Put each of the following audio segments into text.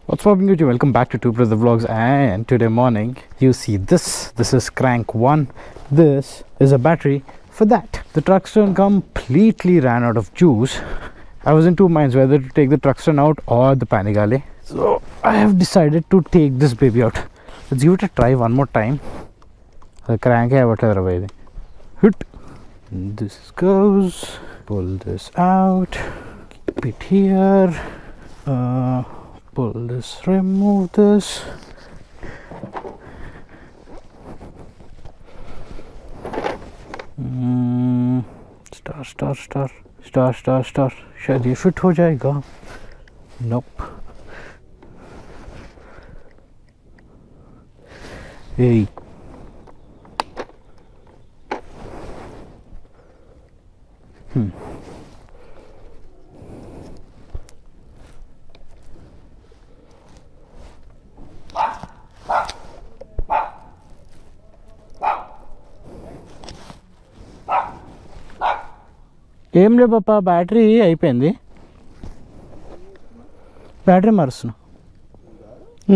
What's popping with you? Welcome back to Two Brother Vlogs, and today morning you see this is crank 1. This is a battery for that. The Thruxton completely ran out of juice. I was in two minds whether to take the Thruxton out or the Panigale, so I have decided to take this baby out. Let's give it a try one more time. The crank hai whatever way. Hit. This goes. Pull this out. Keep it here. Pull this, remove this. Star. शायद ये fit हो जाएगा. Nope. Hey. ఏం లే పాప, battery అయిపోయింది. Battery మారుస్తున్నా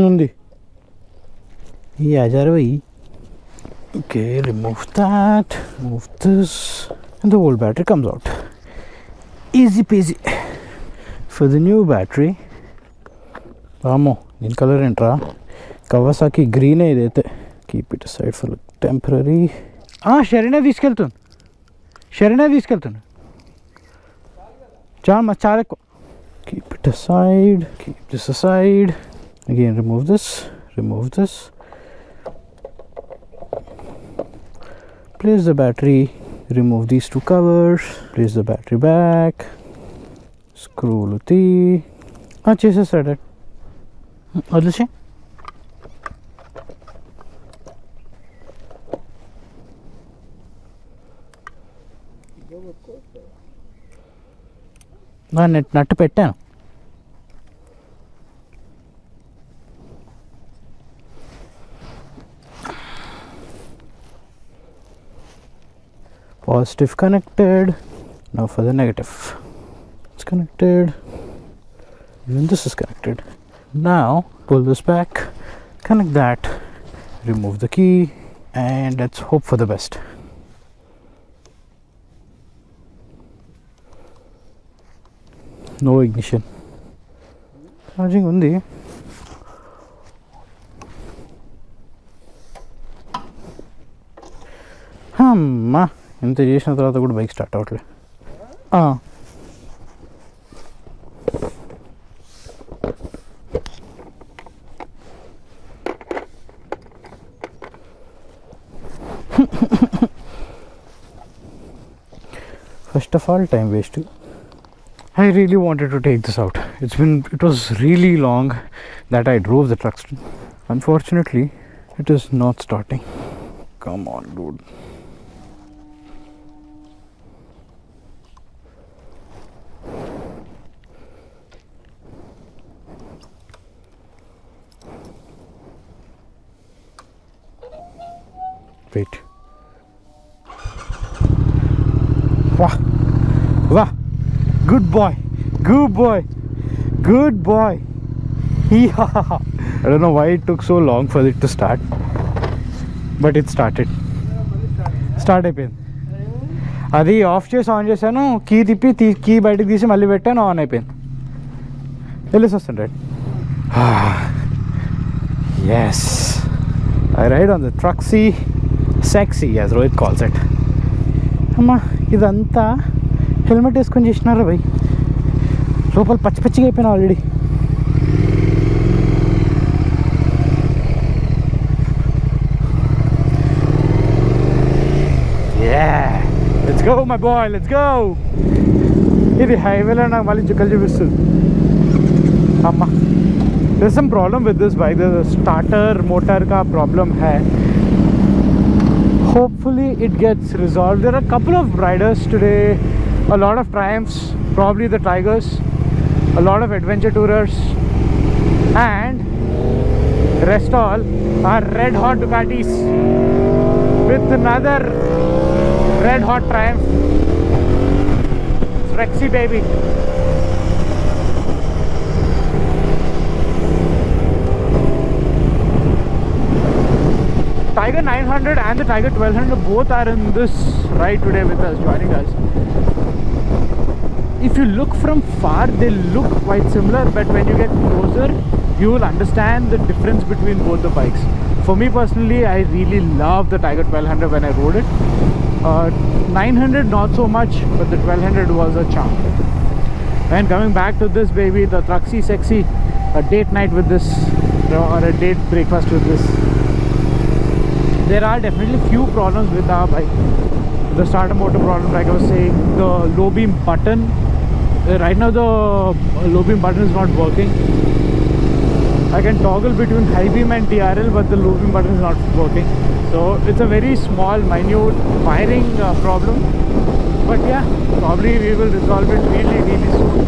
ఉంది. ఈ 1000 వెయ్యి. Okay, remove that, move this, and the old battery comes out. Easy peasy. For the new battery, వామో దీని కలర్ ఏంట్రా, కవాసాకి గ్రీన్ ఇదైతే. Keep it aside for temporary. షరీనే తీసుకెళ్తుంది. చాలా ఎక్కువ. Keep it aside, keep this aside. Again, remove this. Place the battery, remove these two covers, place the battery back, screw luti. చేసేసాడు. వదిలేసి నట్టు పెట్టాను. Positive connected. Now for the negative. It's connected. Even this is connected. Now pull this back, connect that, remove the key, and let's hope for the best. No ignition. Charging undi. అమ్మా, ఇంత చేసిన తర్వాత కూడా bike start అవ్వట్లే. First of all, time wasted. I really wanted to take this out. It was really long that I drove the Thruxton. Unfortunately, it is not starting. Come on, dude. Wait. Wow. Good boy. Yeah. I don't know why it took so long for it to start, but it started. Start అయిపోయింది. అది of చేసి on చేశాను, key తిప్పి key బయటకు తీసి మళ్ళీ పెట్టాను, on అయిపోయింది. వెళ్ళేసి వస్తుండే. Yes, I ride on the Thruxy sexy, as Rohit calls it. అమ్మా, ఇదంతా హెల్మెట్ వేసుకొని చేసినారా భయ్? లోపల పచ్చిగా అయిపోయినా already. Let's go my boy, let's go. ఇది హైవేలో నాకు మళ్ళీ చుక్కలు చూపిస్తుంది. అమ్మా, there's some problem with this bike. There's a starter motor ka problem hai. Hopefully it gets resolved. There are a couple of riders today, a lot of Triumphs, probably the Tigers, a lot of adventure tourers, and rest all are red hot Ducatis with another red hot Triumph. Rexy baby. Tiger 900 and the Tiger 1200 both are in this ride today with us, joining us. If you look from far, they look quite similar, but when you get closer, you will understand the difference between both the bikes. For me personally, I really love the Tiger 1200 when I rode it. 900 not so much, but the 1200 was a charm. And coming back to this baby, the Thruxy Sexy, a date night with this, or a date breakfast with this. There are definitely few problems with our bike. The starter motor problem, like I was saying, the low beam button. Right now the low beam button is not working. I can toggle between high beam and TRL, but the low beam button is not working. So it's a very small, minute wiring problem. But yeah, probably we will resolve it really soon.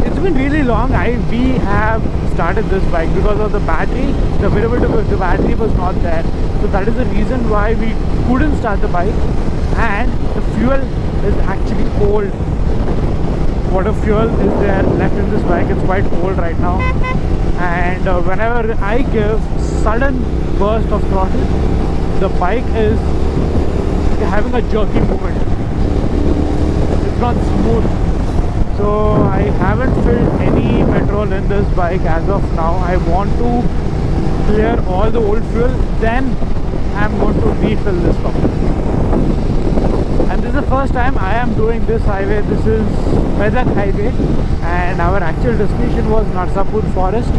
It's been really long. We have started this bike because of the battery. The availability of the battery was not there. So that is the reason why we couldn't start the bike. And the fuel is actually old. Water fuel is there left in this bike. It's quite old right now. And whenever I give sudden burst of throttle, the bike is having a jerky movement. It's not smooth. So I haven't filled any petrol in this bike as of now. I want to clear all the old fuel, then I'm going to refill this up. And this is the first time I am doing this highway. This is Medak Highway, and our actual destination was Narsapur Forest.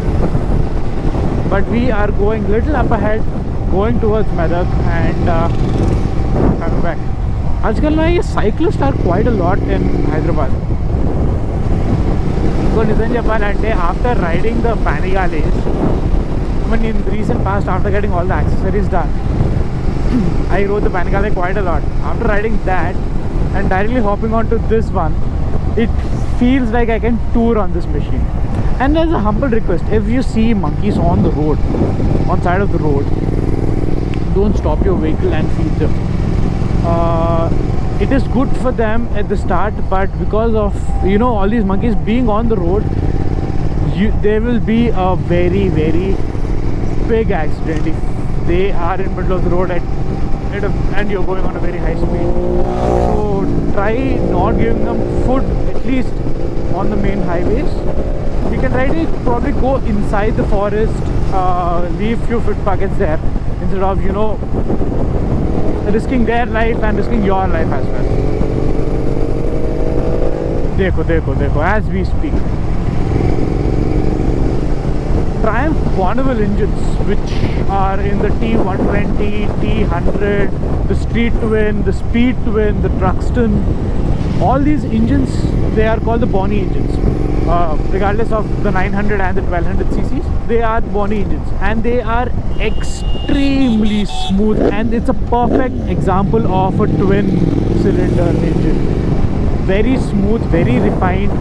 But we are going little up ahead, going towards Medak and coming back. आजकल ना ये cyclists are quite a lot in Hyderabad. So Nissan Japan and after riding the Panigales, I mean in recent past, after getting all the accessories done, I rode the Panigale quite a lot. After riding that and directly hopping onto this one, it feels like I can tour on this machine. And there's a humble request: if you see monkeys on the road, on side of the road, don't stop your vehicle and feed them. It is good for them at the start, but because of all these monkeys being on the road, there will be a very big accident if they are in middle of the road and you're going on a very high speed. So try not giving them food, at least on the main highways. You can probably go inside the forest, leave few food packets there, instead of risking their life and risking your life as well. Dekho, as we speak. Triumph Bonneville engines, which are in the T120, T100, the Street Twin, the Speed Twin, the Thruxton, all these engines, they are called the Bonnie engines. Regardless of the 900 and the 1200 cc's, they are Bonnie engines, and they are extremely smooth, and it's a perfect example of a twin cylinder engine. Very smooth, very refined,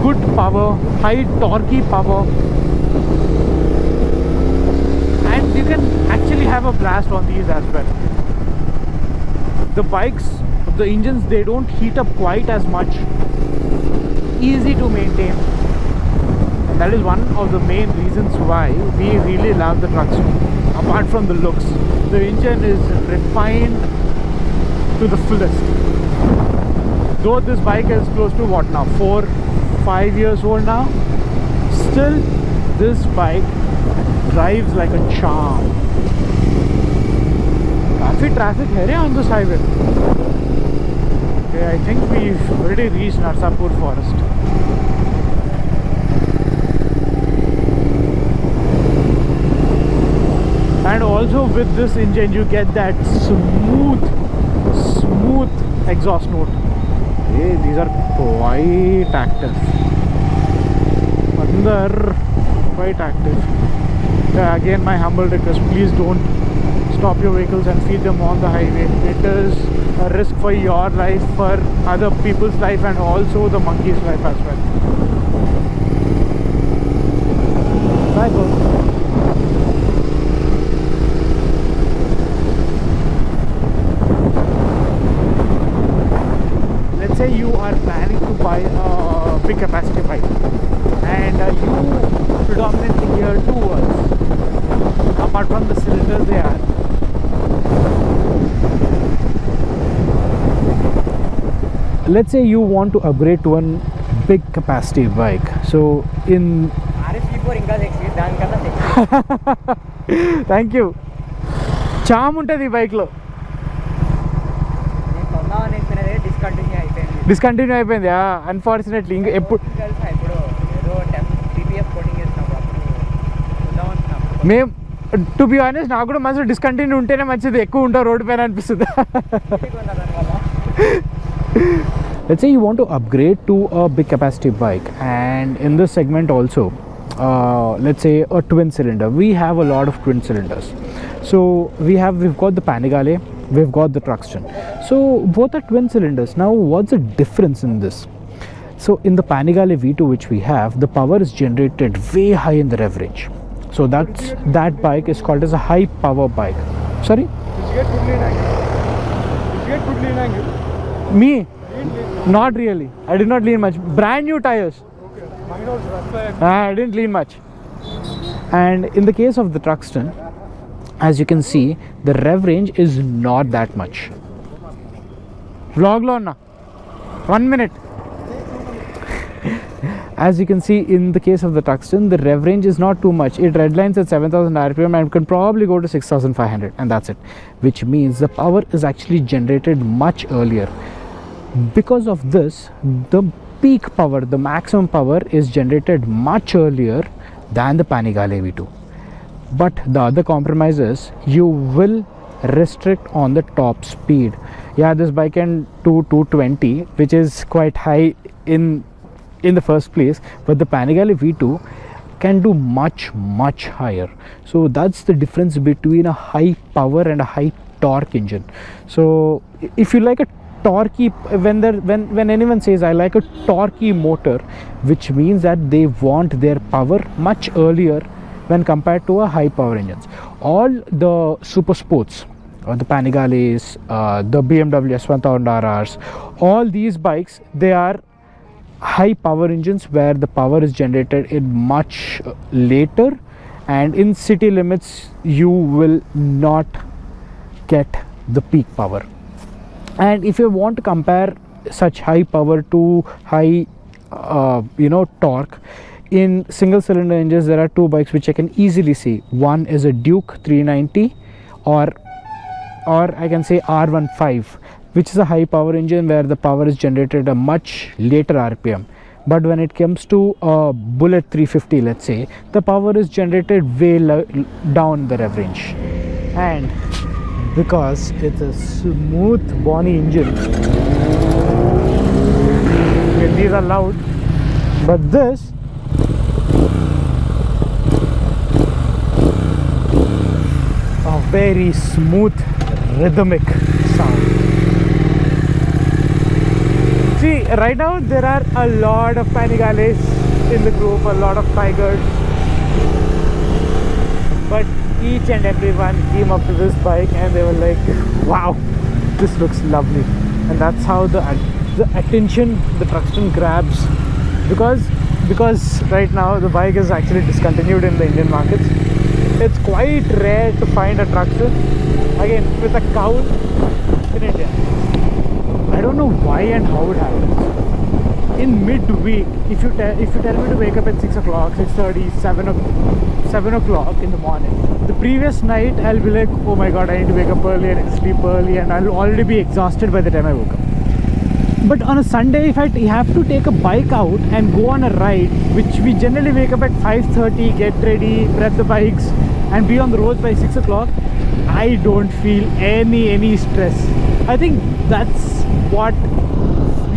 good power, high torquey power, and you can actually have a blast on these as well. The bikes, the engines, they don't heat up quite as much, easy to maintain, and that is one of the main reasons why we really love the Thruxton. Apart from the looks, the engine is refined to the fullest. Though this bike is close to what now, 4-5 years old now, still this bike drives like a charm. Kafi traffic hai on this highway. Okay, I think we've already reached Narsapur Forest. And also with this engine you get that smooth exhaust note. Hey, these are quite active. Andar quite active. Yeah, again my humble request, please don't stop your vehicles and feed them on the highway. It is a risk for your life, for other people's life, and also the monkey's life as well. Bye, folks. Let's say you are planning to buy a big capacity bike and you predominantly hear two words: apart from the cylinders they are. Let's say you want to upgrade to one big capacity bike. So in thank you. Charm untadi bike lo. Discontinue అయిపోయింది. Unfortunately ఎప్పుడు మేము to be honest నాకు కూడా మంచిగా discontinue ఉంటేనే మంచిది, ఎక్కువ ఉంటావు రోడ్డు పైన అనిపిస్తుంది. Let's say you want to upgrade to a big capacity bike, and in this segment also, let's say a twin cylinder. We have a lot of twin cylinders. So we've got the Panigale, we've got the Thruxton. So both are twin cylinders. Now what's the difference in this? So in the Panigale V2 which we have, the power is generated way high in the rev range. So that bike is called as a high power bike. Sorry? Did you get good lean angle? Did you get good lean angle? Me? Not really. I did not lean much. Brand new tires. Okay. Mine also, that's why I didn't lean much. And in the case of the Thruxton, as you can see, the rev range is not that much. Vlog lo na 1 minute. As you can see, in the case of the Thruxton, the rev range is not too much. It redlines at 7,000 rpm and can probably go to 6,500, and that's it. Which means the power is actually generated much earlier. Because of this, the peak power, the maximum power is generated much earlier than the Panigale V2. But the other compromise is you will restrict on the top speed. Yeah, this bike can do 220, which is quite high in the first place, but the Panigale V2 can do much higher. So that's the difference between a high power and a high torque engine. So if you like a torquey, when anyone says I like a torquey motor, which means that they want their power much earlier when compared to a high power engines. All the super sports, the Panigales, the BMW S1000RRs, all these bikes, they are high power engines where the power is generated in much later, and in city limits you will not get the peak power. And if you want to compare such high power to high torque, in single cylinder engines there are two bikes which I can easily see. One is a Duke 390 or I can say R15, which is a high power engine where the power is generated a much later rpm. But when it comes to a Bullet 350, let's say, the power is generated way down the rev range. And because it's a smooth Bonnie engine, these are loud, but this a very smooth rhythmic sound. See, right now there are a lot of Panigales in the group, a lot of Tigers, but each and everyone came up to this bike and they were like, wow, this looks lovely. And that's how the attention the Thruxton grabs, because right now the bike is actually discontinued in the Indian markets. It's quite rare to find a Thruxton again with a cowl in India. I don't know why and how it happens. In midweek, if you tell me to wake up at 6 o'clock, 6:30, 7 o'clock in the morning, the previous night I'll be like, oh my god, I need to wake up early and sleep early, and I'll already be exhausted by the time I woke up. But on a Sunday, if I have to take a bike out and go on a ride, which we generally wake up at 5:30, get ready, prep the bikes and be on the road by 6 o'clock, I don't feel any stress. I think that's what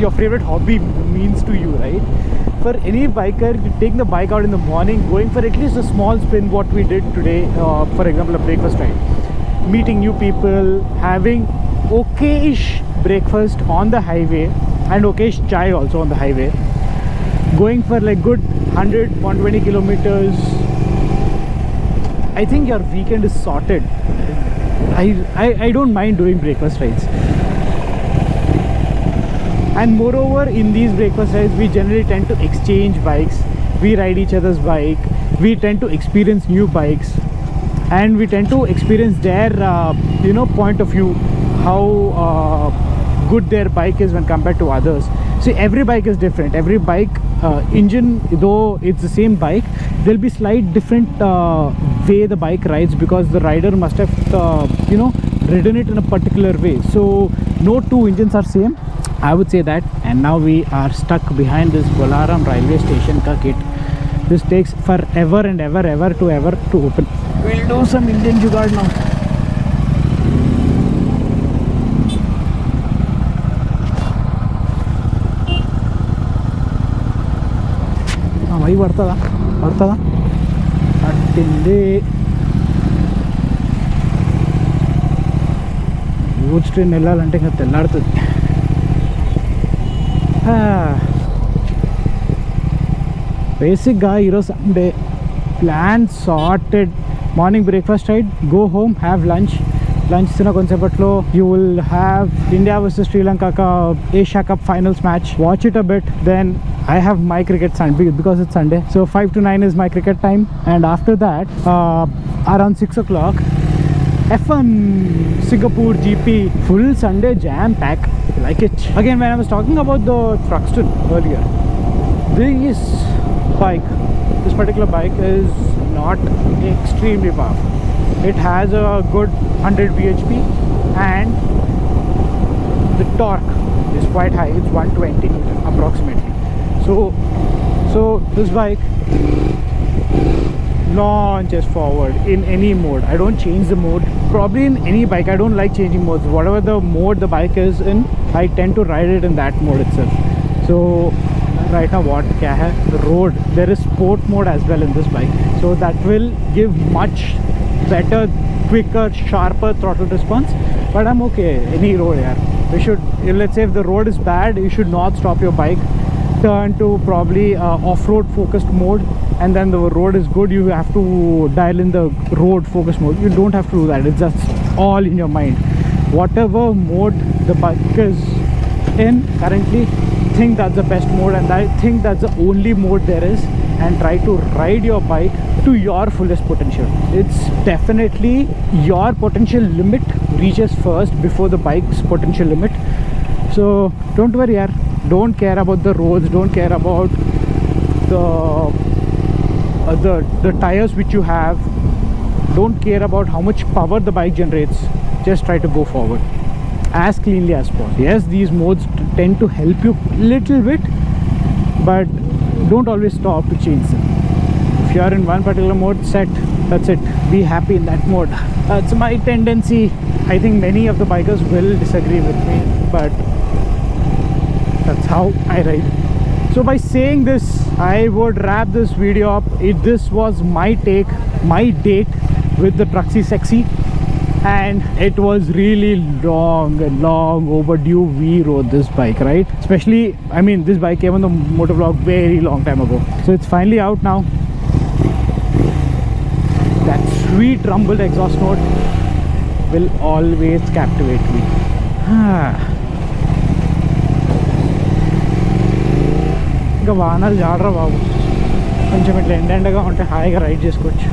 your favorite hobby means to you, right? For any biker, you take the bike out in the morning, going for at least a small spin, what we did today, for example, a breakfast ride, meeting new people, having okayish breakfast on the highway and okayish chai also on the highway, going for like good 100-120 kilometers. I think your weekend is sorted. I don't mind doing breakfast rides. And moreover, in these breakfast rides, we generally tend to exchange bikes. We ride each other's bike. We tend to experience new bikes. and we tend to experience their point of view, how good their bike is when compared to others. See, every bike is different. Every bike engine, though it's the same bike, there'll be slight different way the bike rides, because the rider must have ridden it in a particular way. So no two engines are same, I would say that. And now we are stuck behind this Bolaram railway station ka gate. This takes forever and ever to open. We'll do some Indian jugaad now. भाई पड़ता था goods train వెళ్ళాలంటే ఇంకా తెల్లాడుతుంది. బేసిక్గా ఈరోజు Sunday, plan sorted. Morning breakfast ride, go home, have lunch తిన్న కొంచెంసేపట్లో you will have India versus Sri Lanka Asia cup finals match. Watch it a bit, then I have my cricket Sunday because it's Sunday. So 5 to 9 is my cricket time, and after that around 6 o'clock F1 Singapore GP, full Sunday jam pack. Like it. Again, when I was talking about the Thruxton earlier, this particular bike is not extremely powerful. It has a good 100 bhp and the torque is quite high. It's 120 Newton approximately. So this bike launches forward in any mode. I don't change the mode. Probably in any bike, I don't like changing modes. Whatever the mode the bike is in, I tend to ride it in that mode itself. So right now what kya hai, the road, there is sport mode as well in this bike, so that will give much better, quicker, sharper throttle response. But I'm okay any road. We should, let's say if the road is bad, you should not stop your bike, turn to probably off-road focused mode, and then the road is good, you have to dial in the road focused mode. You don't have to do that. It's just all in your mind. Whatever mode the bike is in currently, think that's the best mode, and I think that's the only mode there is, and try to ride your bike to your fullest potential. It's definitely your potential limit reaches first before the bike's potential limit. So don't worry, don't care about the roads, don't care about the tires which you have, don't care about how much power the bike generates. Just try to go forward as cleanly as possible. Yes, these modes tend to help you little bit, but don't always stop to change them. If you are in one particular mode, set, that's it, be happy in that mode. That's my tendency. I think many of the bikers will disagree with me, but that's how I ride. So by saying this, I would wrap this video up. This was my take, my date with the Truxy Sexy, and it was really long overdue. We rode this bike, right? Especially, I mean, this bike came on the motovlog very long time ago, so it's finally out now. That sweet rumbled exhaust note will always captivate me. ఇంకా వాహనాలు జాడరా బాబు, కొంచెం ఇట్లా ఎండగా ఉంటే హాయిగా ride చేసుకోవచ్చు.